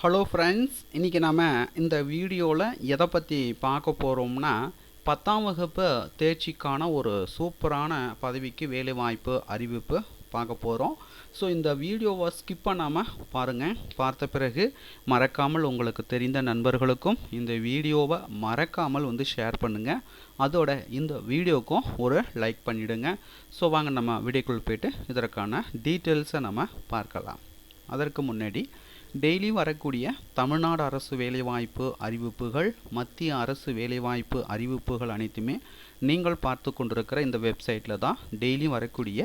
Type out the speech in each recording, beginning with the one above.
Hello friends, இன்றைக்கி நம்ம இந்த வீடியோவில் எதை பற்றி பார்க்க போகிறோம்னா 10ஆம் வகுப்பு தேர்ச்சிக்கான ஒரு சூப்பரான பதவிக்கு வேலைவாய்ப்பு அறிவிப்பு பார்க்க போகிறோம். ஸோ இந்த வீடியோவை ஸ்கிப் பண்ணாமல் பாருங்கள். பார்த்த பிறகு மறக்காமல் உங்களுக்கு தெரிந்த நண்பர்களுக்கும் இந்த வீடியோவை மறக்காமல் ஷேர் பண்ணுங்கள். அதோட இந்த வீடியோக்கும் ஒரு லைக் பண்ணிவிடுங்க. ஸோ வாங்க நம்ம வீடியோக்குள் போய்ட்டு இதற்கான டீட்டெயில்ஸை நம்ம பார்க்கலாம். அதற்கு முன்னாடி டெய்லி வரக்கூடிய தமிழ்நாடு அரசு வேலைவாய்ப்பு அறிவிப்புகள், மத்திய அரசு வேலைவாய்ப்பு அறிவிப்புகள் அனைத்துமே நீங்கள் பார்த்து கொண்டிருக்கிற இந்த வெப்சைட்டில் தான் டெய்லி வரக்கூடிய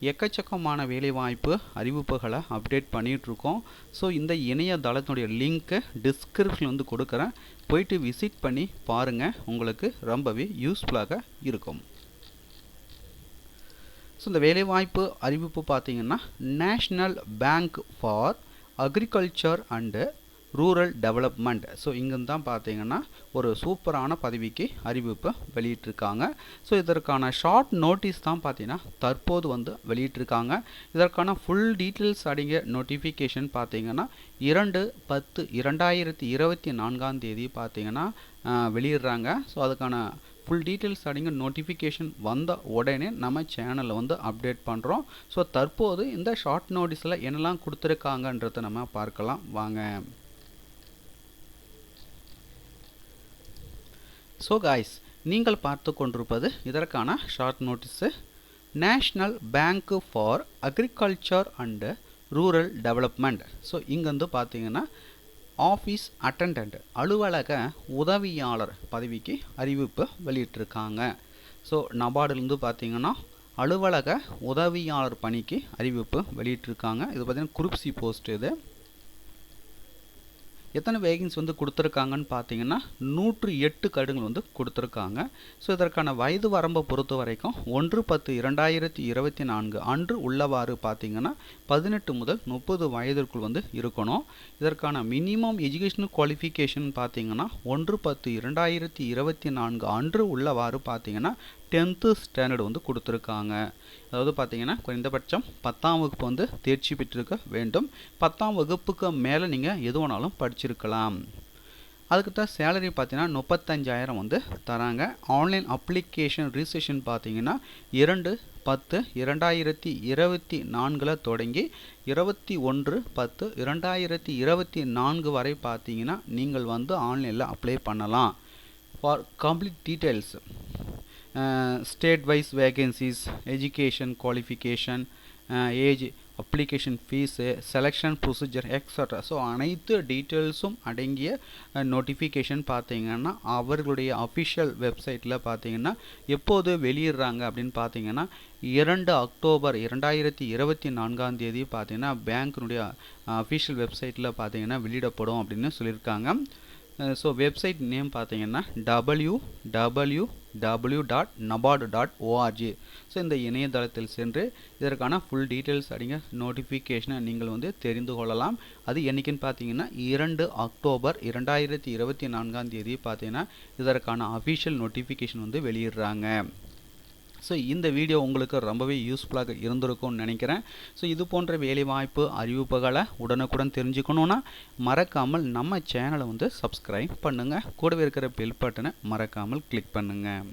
எக்கச்சக்கமான வேலைவாய்ப்பு அறிவிப்புகளை அப்டேட் பண்ணிகிட்ருக்கோம். ஸோ இந்த இணையதளத்தினுடைய லிங்க்கை டிஸ்கிரிப்ஷன் கொடுக்குறேன். போயிட்டு விசிட் பண்ணி பாருங்கள், உங்களுக்கு ரொம்பவே யூஸ்ஃபுல்லாக இருக்கும். ஸோ இந்த வேலைவாய்ப்பு அறிவிப்பு பார்த்திங்கன்னா national bank for agriculture and rural development. So இங்கேருந்து தான் பார்த்தீங்கன்னா ஒரு சூப்பரான பதவிக்கு அறிவிப்பு வெளியிட்டிருக்காங்க. ஸோ இதற்கான ஷார்ட் நோட்டீஸ் தான் பார்த்தீங்கன்னா தற்போது வெளியிட்டிருக்காங்க. இதற்கான ஃபுல் டீட்டெயில்ஸ் அடங்கிய நோட்டிஃபிகேஷன் பார்த்தீங்கன்னா 2/10/2024 பார்த்தீங்கன்னா வெளியிடுறாங்க. ஸோ அதுக்கான ஃபுல் டீட்டெயில்ஸ் அடங்கிய நோட்டிஃபிகேஷன் வந்த உடனே நம்ம சேனலில் அப்டேட் பண்ணுறோம். ஸோ தற்போது இந்த ஷார்ட் நோட்டீஸில் என்னெல்லாம் கொடுத்துருக்காங்கன்றதை நம்ம பார்க்கலாம் வாங்க. ஸோ காய்ஸ், நீங்கள் பார்த்து கொண்டிருப்பது இதற்கான short notice. National bank for agriculture and rural development. So இங்கேருந்து பார்த்தீங்கன்னா ஆஃபீஸ் அட்டெண்டன்ட், அலுவலக உதவியாளர் பதவிக்கு அறிவிப்பு வெளியிட்டிருக்காங்க. ஸோ நபார்டிலிருந்து பார்த்தீங்கன்னா அலுவலக உதவியாளர் பணிக்கு அறிவிப்பு வெளியிட்டிருக்காங்க. இது பார்த்தீங்கன்னா குரூப் சி போஸ்ட். இது எத்தனை வேகன்ஸ் கொடுத்துருக்காங்கன்னு பார்த்தீங்கன்னா 108 கடிதங்கள் கொடுத்துருக்காங்க. ஸோ இதற்கான வயது வரம்பை பொறுத்த வரைக்கும் 1/10/2024 அன்று உள்ளவாறு பார்த்தீங்கன்னா 18 முதல் 30 வயதிற்குள் இருக்கணும். இதற்கான மினிமம் எஜுகேஷனல் குவாலிஃபிகேஷன் பார்த்தீங்கன்னா 1/10/2024 அன்று உள்ளவாறு பார்த்தீங்கன்னா 10th ஸ்டாண்டர்டு கொடுத்துருக்காங்க. அதாவது பார்த்தீங்கன்னா குறைந்தபட்சம் 10ஆம் வகுப்பு தேர்ச்சி பெற்றிருக்க வேண்டும். 10ஆம் வகுப்புக்கு மேலே நீங்கள் எது வேணாலும் படிச்சிருக்கலாம். அதுக்கு தான் சேலரி பார்த்தீங்கன்னா 35,000 தராங்க. ஆன்லைன் அப்ளிகேஷன் ரிஜிஸ்ட்ரேஷன் பார்த்தீங்கன்னா 2/10/2024 தொடங்கி 21/10/2024 வரை பார்த்தீங்கன்னா நீங்கள் ஆன்லைனில் அப்ளை பண்ணலாம். For complete details, state wise vacancies, education qualification, age, application fees, selection procedure extra. So அனைத்து டீட்டெயில்ஸும் அடங்கிய நோட்டிஃபிகேஷன் பார்த்தீங்கன்னா அவர்களுடைய அஃபிஷியல் வெப்சைட்டில் பார்த்தீங்கன்னா எப்போது வெளியிடுறாங்க அப்படின்னு பார்த்தீங்கன்னா 2 அக்டோபர் 2024 பார்த்தீங்கன்னா பேங்க்கினுடைய அஃபிஷியல் வெப்சைட்டில் பார்த்தீங்கன்னா வெளியிடப்படும் அப்படின்னு சொல்லியிருக்காங்க. ஸோ வெப்சைட் நேம் பார்த்தீங்கன்னா www.nabard.org. ஸோ இந்த இணையதளத்தில் சென்று இதற்கான ஃபுல் டீட்டெயில்ஸ் அடங்கிய நோட்டிஃபிகேஷனை நீங்கள் தெரிந்து கொள்ளலாம். அது என்றைக்குன்னு பார்த்தீங்கன்னா 2 அக்டோபர் 2024 பார்த்தீங்கன்னா இதற்கான அஃபிஷியல் நோட்டிஃபிகேஷன் வெளியிடுறாங்க. ஸோ இந்த வீடியோ உங்களுக்கு ரொம்பவே யூஸ்ஃபுல்லாக இருந்திருக்கும்னு நினைக்கிறேன். ஸோ இது போன்ற வேலைவாய்ப்பு அறிவிப்புகளை உடனுக்குடன் தெரிஞ்சுக்கணுன்னா மறக்காமல் நம்ம சேனலை சப்ஸ்கிரைப் பண்ணுங்கள். கூடவே இருக்கிற பெல் பட்டனை மறக்காமல் கிளிக் பண்ணுங்கள்.